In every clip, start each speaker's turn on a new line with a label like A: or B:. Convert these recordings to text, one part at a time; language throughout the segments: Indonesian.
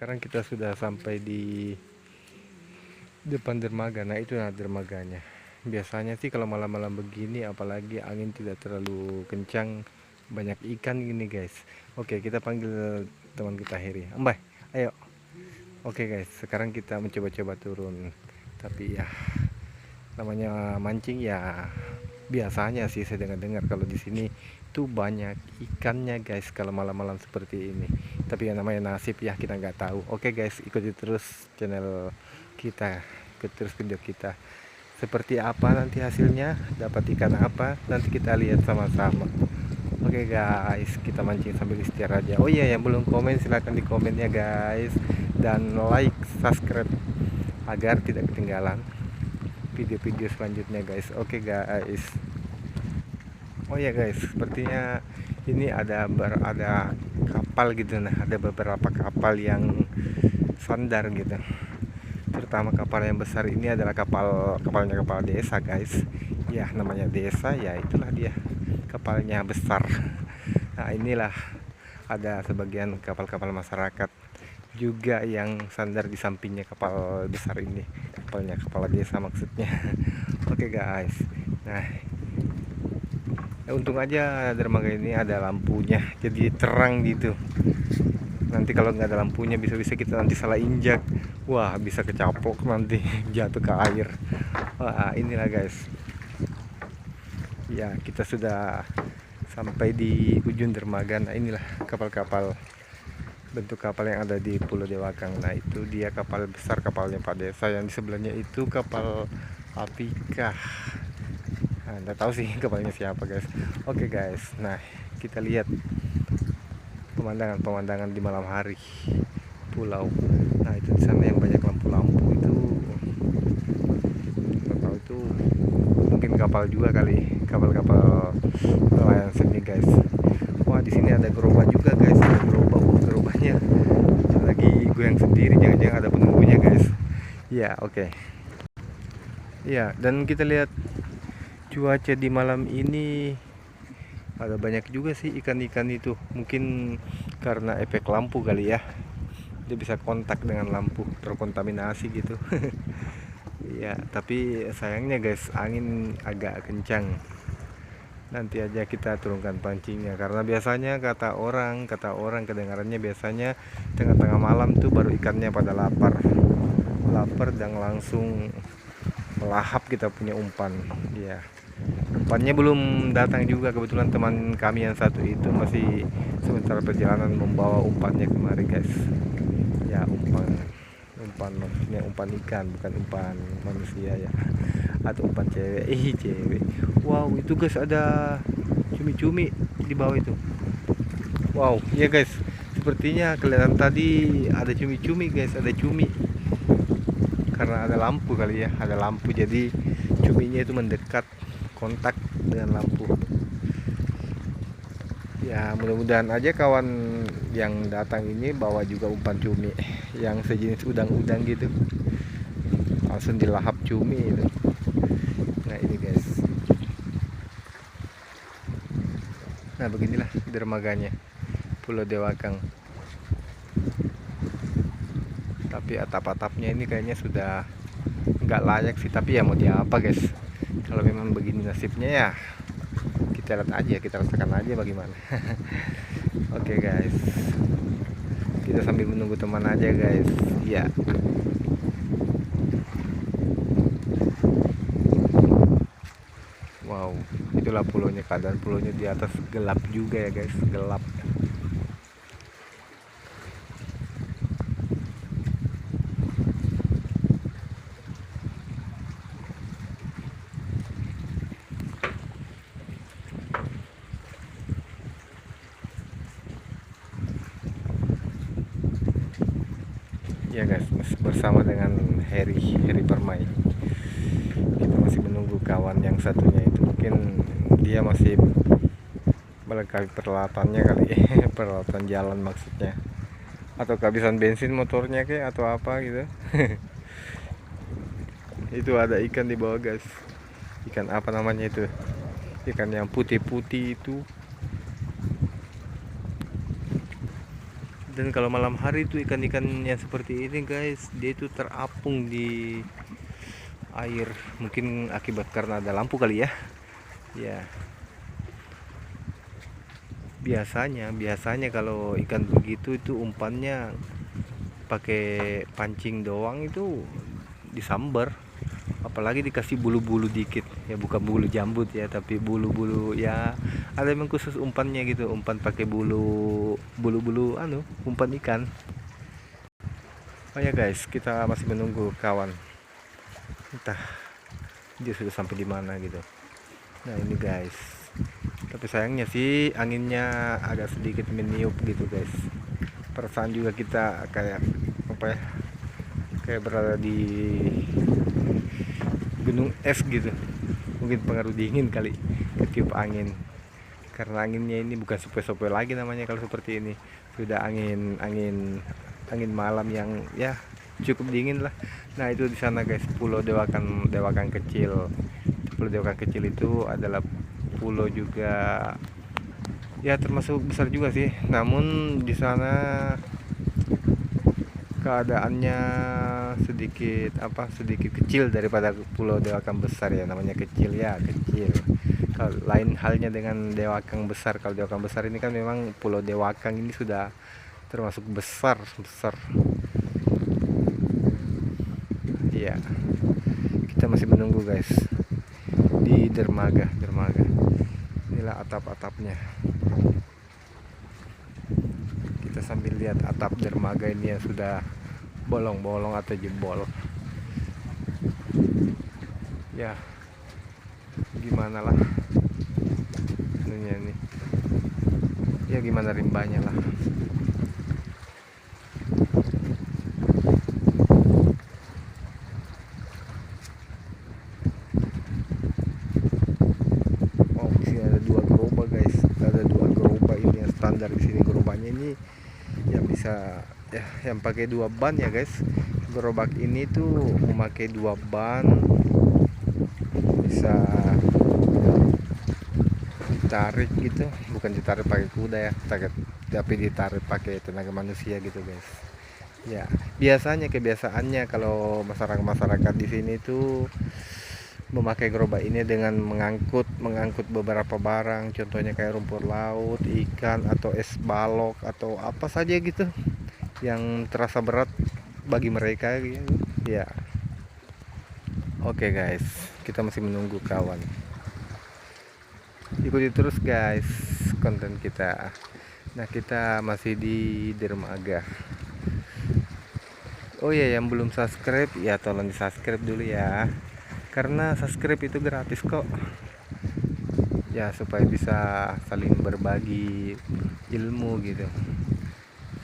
A: Sekarang kita sudah sampai di depan dermaga. Nah itu, nah dermaganya. Biasanya sih kalau malam-malam begini, apalagi angin tidak terlalu kencang, banyak ikan gini guys. Oke, kita panggil teman kita Heri. Mbak, ayo. Oke guys, sekarang kita mencoba-coba turun. Tapi ya, namanya mancing ya, biasanya sih saya dengar-dengar kalau di sini tuh banyak ikannya guys kalau malam-malam seperti ini. Tapi ya namanya nasib ya, kita nggak tahu. Oke guys, ikuti terus channel kita, ikuti terus video kita. Seperti apa nanti hasilnya, dapat ikan apa, nanti kita lihat sama-sama. Oke guys, kita mancing sambil istiar aja. Oh iya, yang belum komen silahkan di komen ya guys, dan like, subscribe agar tidak ketinggalan video-video selanjutnya guys. Oke guys. Oh ya guys, sepertinya ini ada kapal gitu. Nah, ada beberapa kapal yang sandar gitu. Terutama kapal yang besar ini adalah kapalnya kepala desa guys. Ya namanya desa ya, itulah dia kapalnya besar. Nah inilah ada sebagian kapal-kapal masyarakat juga yang sandar di sampingnya kapal besar ini, kapalnya kepala desa maksudnya. Oke guys, nah untung aja dermaga ini ada lampunya jadi terang gitu. Nanti kalau nggak ada lampunya bisa-bisa kita nanti salah injak, wah bisa kecaplok nanti jatuh ke air. Wah inilah guys, ya kita sudah sampai di ujung dermaga. Nah inilah kapal-kapal, bentuk kapal yang ada di Pulau Dewakang. Nah itu dia kapal besar, kapalnya Pak Desa. Yang di sebelahnya itu kapal Apika. Nah, nggak tahu sih kapalnya siapa guys. Oke guys, nah kita lihat pemandangan di malam hari pulau. Nah itu di sana yang banyak lampu-lampu itu, nggak tahu itu mungkin kapal juga kali, kapal-kapal nelayan sini guys. Wah di sini ada gerobak juga guys, ada gerobaknya lagi goyang sendiri, jangan-jangan ada penunggunya guys. Ya oke. Ya, dan kita lihat cuaca di malam ini ada banyak juga sih ikan-ikan itu. Mungkin karena efek lampu kali ya, dia bisa kontak dengan lampu, terkontaminasi gitu. Ya tapi sayangnya guys, angin agak kencang. Nanti aja kita turunkan pancingnya, karena biasanya kata orang kedengarannya biasanya tengah-tengah malam tuh baru ikannya pada lapar dan langsung melahap kita punya umpan. Ya umpannya belum datang juga, kebetulan teman kami yang satu itu masih sementara perjalanan membawa umpannya kemari guys. Ya umpan maksudnya umpan ikan, bukan umpan manusia ya, atau umpan cewek. Cewek. Wow itu guys, ada cumi-cumi di bawah itu. Wow ya guys, sepertinya kelihatan tadi ada cumi-cumi guys, ada cumi. Karena ada lampu kali ya, ada lampu jadi cuminya itu mendekat, kontak dengan lampu. Ya mudah-mudahan aja kawan yang datang ini bawa juga umpan cumi yang sejenis udang-udang gitu, langsung dilahap cumi itu. Nah ini guys, nah beginilah dermaganya Pulau Dewakang. Tapi atap-atapnya ini kayaknya sudah nggak layak sih, tapi ya mau diapa guys, kalau memang begini nasibnya ya kita lihat aja, kita rasakan aja bagaimana. Oke guys, kita sambil menunggu teman aja guys. Ya wow, itulah pulaunya, keadaan pulaunya di atas gelap juga ya guys, gelap. Ya guys, bersama dengan Heri Permai, kita masih menunggu kawan yang satunya itu. Mungkin dia masih melengkapi peralatannya kali. Peralatan jalan maksudnya, atau kehabisan bensin motornya kayak atau apa gitu. Itu ada ikan di bawah guys, ikan apa namanya itu, ikan yang putih-putih itu. Dan kalau malam hari itu ikan-ikan yang seperti ini guys, dia itu terapung di air, mungkin akibat karena ada lampu kali ya. Ya, biasanya kalau ikan begitu itu umpannya pakai pancing doang itu disambar, apalagi dikasih bulu-bulu dikit ya, bukan bulu jambut ya, tapi bulu-bulu ya, ada memang khusus umpannya gitu, umpan pakai bulu-bulu umpan ikan. Oh ya guys, kita masih menunggu kawan, entah dia sudah sampai di mana gitu. Nah ini guys, tapi sayangnya sih anginnya agak sedikit meniup gitu guys. Perasaan juga kita kayak apa ya, kayak berada di gunung es gitu. Mungkin pengaruh dingin kali, ketiup angin. Karena anginnya ini bukan sepoi-sepoi lagi namanya kalau seperti ini. Sudah angin angin angin malam yang ya cukup dingin lah. Nah itu di sana guys, pulau Dewakan, Dewakan kecil. Pulau Dewakan kecil itu adalah pulau juga ya termasuk besar juga sih. Namun di sana keadaannya sedikit kecil daripada pulau Dewakang besar ya, namanya kecil ya kecil. Kalau lain halnya dengan Dewakang besar, kalau Dewakang besar ini kan memang pulau Dewakang ini sudah termasuk besar besar ya. Kita masih menunggu guys di dermaga. Inilah atap-atapnya, kita sambil lihat atap dermaga ini yang sudah bolong-bolong atau jebol ya, gimana lah ininya nih ya, gimana rimbanya lah. Oh di sini ada dua gerobak guys, ada dua gerobak ini yang standar di sini. Gerobaknya ini yang bisa ya, yang pakai dua ban ya guys. Gerobak ini tuh memakai dua ban, bisa ditarik gitu, bukan ditarik pakai kuda ya, tapi ditarik pakai tenaga manusia gitu guys. Ya biasanya kebiasaannya kalau masyarakat di sini tuh memakai gerobak ini dengan mengangkut beberapa barang, contohnya kayak rumput laut, ikan, atau es balok, atau apa saja gitu yang terasa berat bagi mereka gitu ya. Oke guys, kita masih menunggu kawan, ikuti terus guys konten kita. Nah kita masih di dermaga. Oh ya, yang belum subscribe ya tolong di subscribe dulu ya, karena subscribe itu gratis kok ya, supaya bisa saling berbagi ilmu gitu,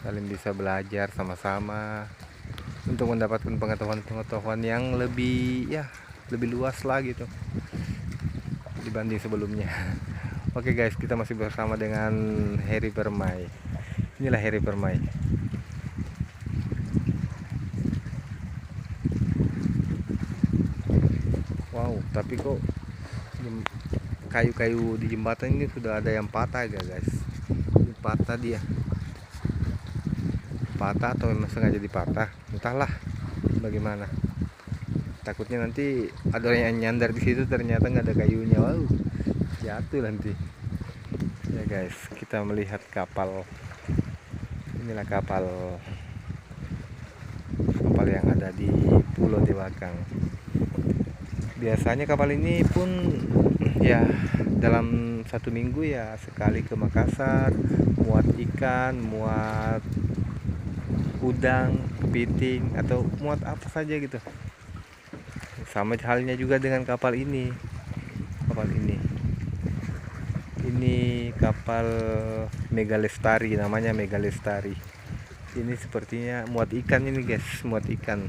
A: saling bisa belajar sama-sama untuk mendapatkan pengetahuan yang lebih ya, lebih luas lah gitu dibanding sebelumnya. Oke guys, kita masih bersama dengan Harry Permai. Inilah Harry Permai. Wow, tapi kok kayu-kayu di jembatan ini sudah ada yang patah ya guys. Ini patah dia, patah atau memang sengaja dipatah, entahlah bagaimana. Takutnya nanti ada yang nyandar di situ ternyata nggak ada kayunya, wow jatuh nanti ya guys. Kita melihat kapal, inilah kapal yang ada di Pulau Dewakang. Biasanya kapal ini pun ya dalam satu minggu ya sekali ke Makassar, muat ikan, muat udang, kepiting, atau muat apa saja gitu. Sama halnya juga dengan kapal ini. Ini kapal Mega Lestari, namanya Mega Lestari. Ini sepertinya muat ikan ini guys, muat ikan.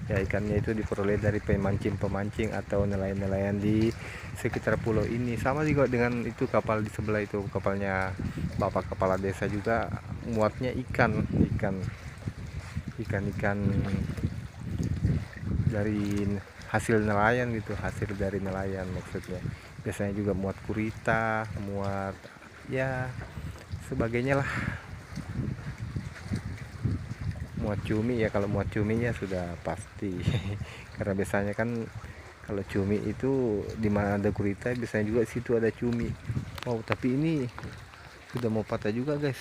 A: Ya ikannya itu diperoleh dari pemancing atau nelayan-nelayan di sekitar pulau ini. Sama juga dengan itu kapal di sebelah itu, kapalnya Bapak Kepala Desa juga muatnya ikan dari hasil nelayan gitu, hasil dari nelayan maksudnya. Biasanya juga muat gurita, muat ya sebagainya lah. muat cumi ya. Kalau muat cumi ya sudah pasti karena biasanya kan kalau cumi itu di mana ada gurita biasanya juga situ ada cumi. Wow, tapi ini sudah mau patah juga guys,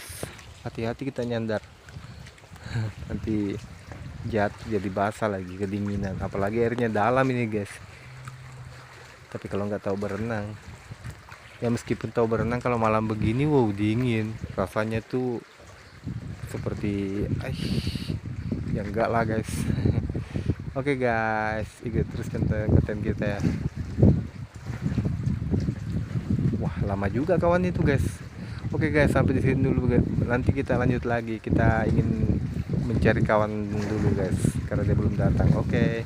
A: hati-hati kita nyandar nanti jatuh jadi basah lagi, kedinginan, apalagi airnya dalam ini guys. Tapi kalau nggak tahu berenang ya, meskipun tahu berenang, kalau malam begini wow dingin rasanya tuh seperti ya enggak lah guys. Oke guys, ikut terus konten kita ya. Wah lama juga kawan itu guys. Oke guys, sampai di sini dulu guys. Nanti kita lanjut lagi, kita ingin mencari kawan dulu guys karena dia belum datang. Oke.